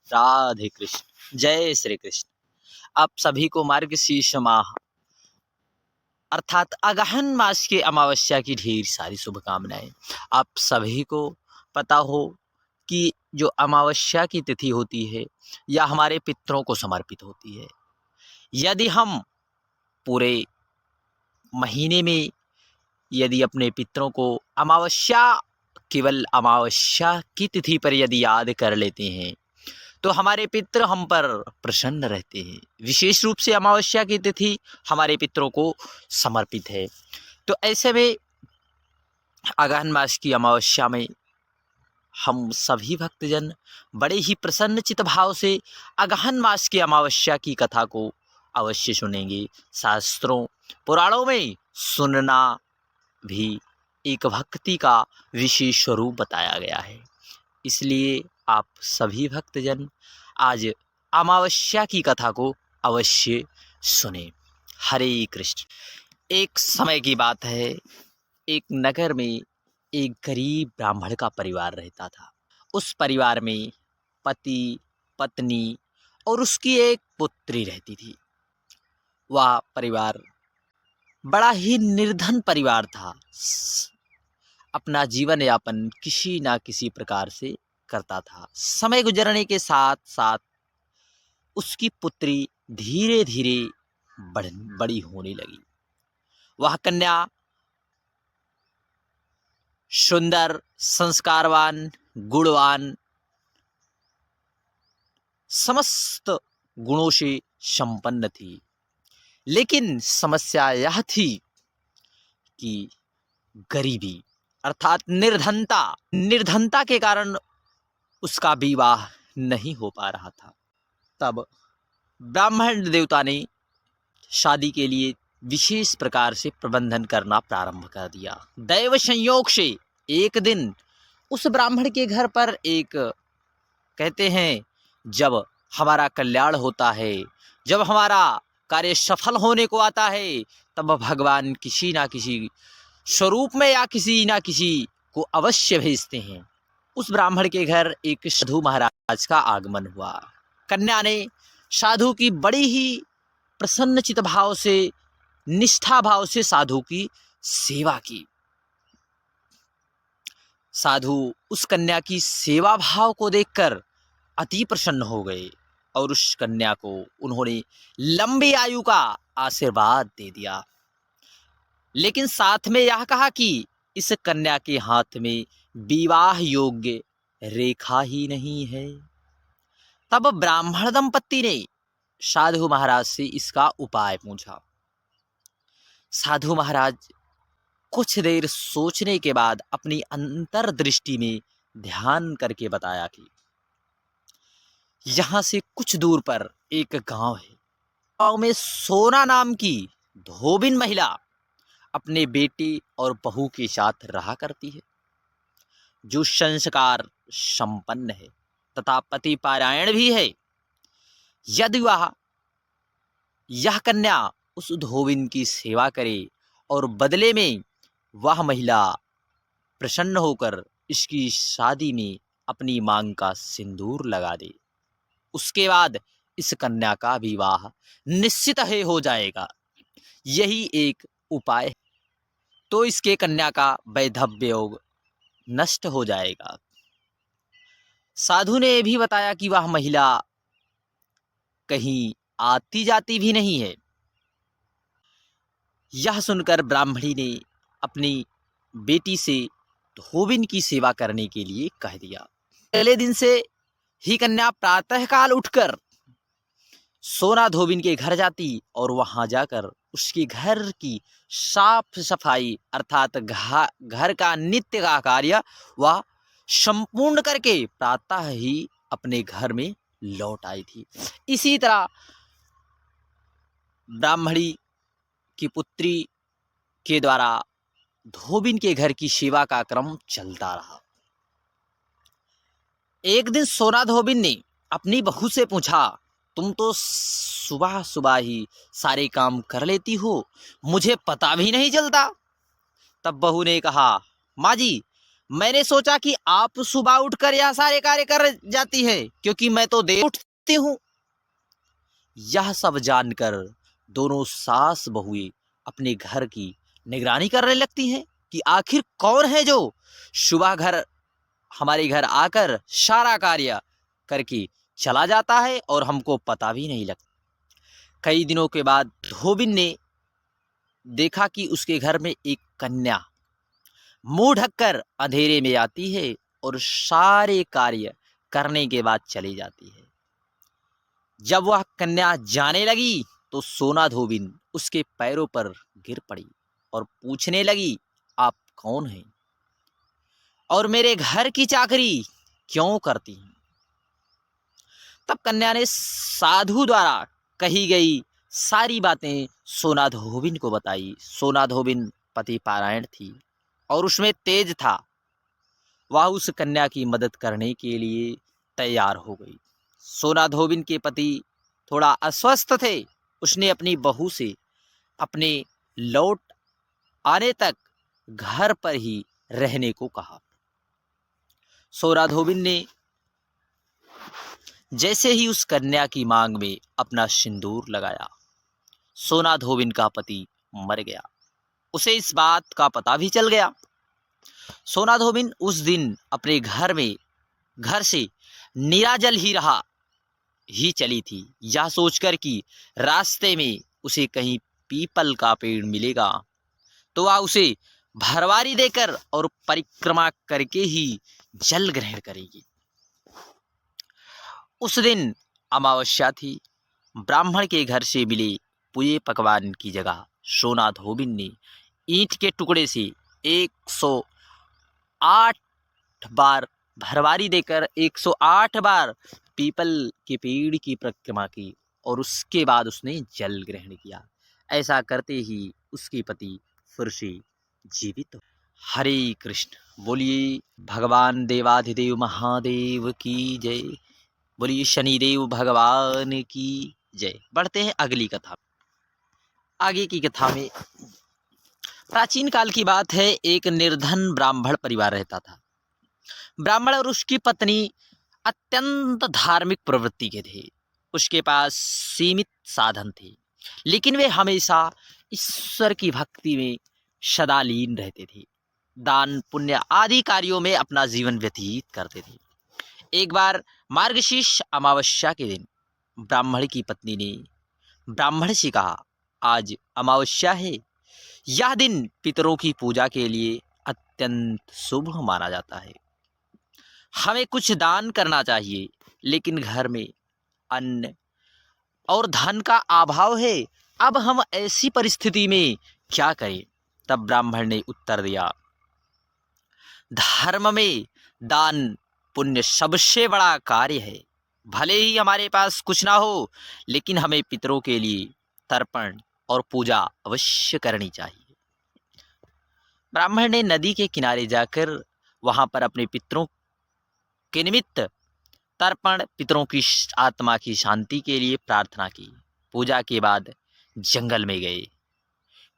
राधे कृष्ण, जय श्री कृष्ण। आप सभी को मार्गशीर्ष माह अर्थात अगहन मास के अमावस्या की ढेर सारी शुभकामनाएं। आप सभी को पता हो कि जो अमावस्या की तिथि होती है या हमारे पितरों को समर्पित होती है। यदि हम पूरे महीने में यदि अपने पितरों को अमावस्या, केवल अमावस्या की तिथि पर यदि याद कर लेते हैं तो हमारे पितृ हम पर प्रसन्न रहते हैं। विशेष रूप से अमावस्या की तिथि हमारे पितरों को समर्पित है। तो ऐसे में अगहन मास की अमावस्या में हम सभी भक्तजन बड़े ही प्रसन्न चित भाव से अगहन मास की अमावस्या की कथा को अवश्य सुनेंगे। शास्त्रों पुराणों में सुनना भी एक भक्ति का विशेष स्वरूप बताया गया है। इसलिए आप सभी भक्तजन आज अमावस्या की कथा को अवश्य सुने। हरे कृष्ण। एक समय की बात है, एक नगर में एक गरीब ब्राह्मण का परिवार रहता था। उस परिवार में पति, पत्नी और उसकी एक पुत्री रहती थी। वह परिवार बड़ा ही निर्धन परिवार था। अपना जीवन यापन किसी ना किसी प्रकार से करता था। समय गुजरने के साथ साथ उसकी पुत्री धीरे धीरे बड़ी होने लगी। वह कन्या सुंदर, संस्कारवान, गुणवान, समस्त गुणों से संपन्न थी। लेकिन समस्या यह थी कि गरीबी अर्थात निर्धनता के कारण उसका विवाह नहीं हो पा रहा था। तब ब्राह्मण देवता ने शादी के लिए विशेष प्रकार से प्रबंधन करना प्रारंभ कर दिया। दैव संयोग से एक दिन उस ब्राह्मण के घर पर एक, कहते हैं, जब हमारा कल्याण होता है, जब हमारा कार्य सफल होने को आता है, तब भगवान किसी ना किसी स्वरूप में या किसी ना किसी को अवश्य भेजते हैं। उस ब्राह्मण के घर एक साधु महाराज का आगमन हुआ। कन्या ने साधु की बड़ी ही प्रसन्नचित भाव से, निष्ठा भाव से साधु की सेवा की। साधु उस कन्या की सेवा भाव को देखकर अति प्रसन्न हो गए और उस कन्या को उन्होंने लंबी आयु का आशीर्वाद दे दिया। लेकिन साथ में यह कहा कि इस कन्या के हाथ में विवाह योग्य रेखा ही नहीं है। तब ब्राह्मण दंपत्ति ने साधु महाराज से इसका उपाय पूछा। साधु महाराज कुछ देर सोचने के बाद अपनी अंतर्दृष्टि में ध्यान करके बताया कि यहाँ से कुछ दूर पर एक गांव है। गांव में सोना नाम की धोबिन महिला अपने बेटे और बहू के साथ रहा करती है, जो संस्कार संपन्न है तथा पति पारायण भी है। यदि वह यह कन्या उस धोबिन की सेवा करे और बदले में वह महिला प्रसन्न होकर इसकी शादी में अपनी मांग का सिंदूर लगा दे, उसके बाद इस कन्या का विवाह निश्चित है हो जाएगा। यही एक उपाय है, तो इसके कन्या का वैधव्य योग नष्ट हो जाएगा। साधु ने भी बताया कि वह महिला कहीं आती जाती भी नहीं है। यह सुनकर ब्राह्मणी ने अपनी बेटी से धोबिन की सेवा करने के लिए कह दिया। पहले दिन से ही कन्या प्रातःकाल उठकर सोना धोबिन के घर जाती और वहां जाकर उसके घर की साफ सफाई अर्थात घर का नित्य का कार्य वह संपूर्ण करके प्रातः ही अपने घर में लौट आई थी। इसी तरह ब्राह्मणी की पुत्री के द्वारा धोबिन के घर की सेवा का क्रम चलता रहा। एक दिन सोना धोबिन ने अपनी बहू से पूछा, तुम तो सुबह सुबह ही सारे काम कर लेती हो, मुझे पता भी नहीं चलता। तब बहू ने कहा, माँ जी, मैंने सोचा कि आप सुबह उठकर यह सारे कार्य कर जाती है, क्योंकि मैं तो देर उठती हूँ। यह सब जानकर दोनों सास बहुएं अपने घर की निगरानी करने लगती हैं कि आखिर कौन है जो सुबह हमारे घर आकर सारा कार्य करके चला जाता है और हमको पता भी नहीं लगता। कई दिनों के बाद धोबिन ने देखा कि उसके घर में एक कन्या मुंह ढककर अंधेरे में आती है और सारे कार्य करने के बाद चली जाती है। जब वह कन्या जाने लगी तो सोना धोबिन उसके पैरों पर गिर पड़ी और पूछने लगी, आप कौन हैं और मेरे घर की चाकरी क्यों करती हैं? तब कन्या ने साधु द्वारा कही गई सारी बातें सोना धोबिन को बताई। सोना धोबिन पति पारायण थी और उसमें तेज था। वह उस कन्या की मदद करने के लिए तैयार हो गई। सोना धोबिन के पति थोड़ा अस्वस्थ थे। उसने अपनी बहू से अपने लौट आने तक घर पर ही रहने को कहा। सोना धोबिन ने जैसे ही उस कन्या की मांग में अपना सिंदूर लगाया, सोना धोबिन का पति मर गया। उसे इस बात का पता भी चल गया। सोना धोबिन उस दिन अपने घर से निराजल ही चली थी, यह सोचकर कि रास्ते में उसे कहीं पीपल का पेड़ मिलेगा तो वह उसे भरवारी देकर और परिक्रमा करके ही जल ग्रहण करेगी। उस दिन अमावस्या थी। ब्राह्मण के घर से मिले पूरे पकवान की जगह सोना धोबिन ने ईंट के टुकड़े से 108 बार भरवारी देकर 108 बार पीपल के पेड़ की परिक्रमा की और उसके बाद उसने जल ग्रहण किया। ऐसा करते ही उसके पति फिर से जीवित हो। हरे कृष्ण। बोलिए भगवान देवाधिदेव महादेव की जय। बोलिए शनिदेव भगवान की जय। बढ़ते हैं अगली कथा। आगे की कथा में प्राचीन काल की बात है। एक निर्धन ब्राह्मण परिवार रहता था। ब्राह्मण और उसकी पत्नी अत्यंत धार्मिक प्रवृत्ति के थे। उसके पास सीमित साधन थे, लेकिन वे हमेशा ईश्वर की भक्ति में सदा लीन रहते थे। दान पुण्य आदि कार्यों में अपना जीवन व्यतीत करते थे। एक बार मार्गशीर्ष अमावस्या के दिन ब्राह्मण की पत्नी ने ब्राह्मण से कहा, आज अमावस्या है। यह दिन पितरों की पूजा के लिए अत्यंत शुभ माना जाता है। हमें कुछ दान करना चाहिए, लेकिन घर में अन्न और धन का अभाव है। अब हम ऐसी परिस्थिति में क्या करें? तब ब्राह्मण ने उत्तर दिया, धर्म में दान पुण्य सबसे बड़ा कार्य है। भले ही हमारे पास कुछ ना हो, लेकिन हमें पितरों के लिए तर्पण और पूजा अवश्य करनी चाहिए। ब्राह्मण ने नदी के किनारे जाकर वहां पर अपने पितरों के निमित्त तर्पण, पितरों की आत्मा की शांति के लिए प्रार्थना की। पूजा के बाद जंगल में गए।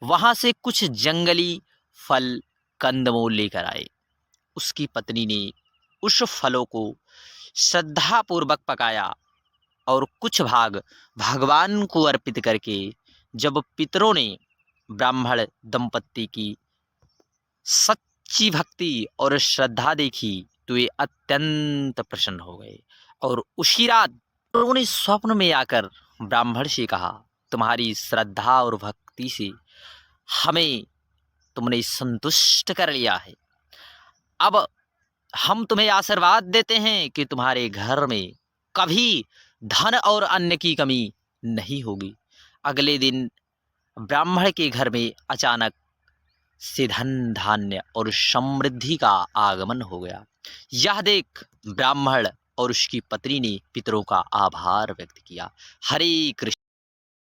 वहां से कुछ जंगली फल कंदमूल लेकर आए। उसकी पत्नी ने उस फलों को श्रद्धापूर्वक पकाया और कुछ भाग भगवान को अर्पित करके जब पितरों ने ब्राह्मण दंपत्ति की सच्ची भक्ति और श्रद्धा देखी तो वे अत्यंत प्रसन्न हो गए और उसी रात उन्होंने स्वप्न में आकर ब्राह्मण से कहा, तुम्हारी श्रद्धा और भक्ति से हमें तुमने संतुष्ट कर लिया है। अब हम तुम्हें आशीर्वाद देते हैं कि तुम्हारे घर में कभी धन और अन्न की कमी नहीं होगी। अगले दिन ब्राह्मण के घर में अचानक से धन धान्य और समृद्धि का आगमन हो गया। यह देख ब्राह्मण और उसकी पत्नी ने पितरों का आभार व्यक्त किया। हरे कृष्ण।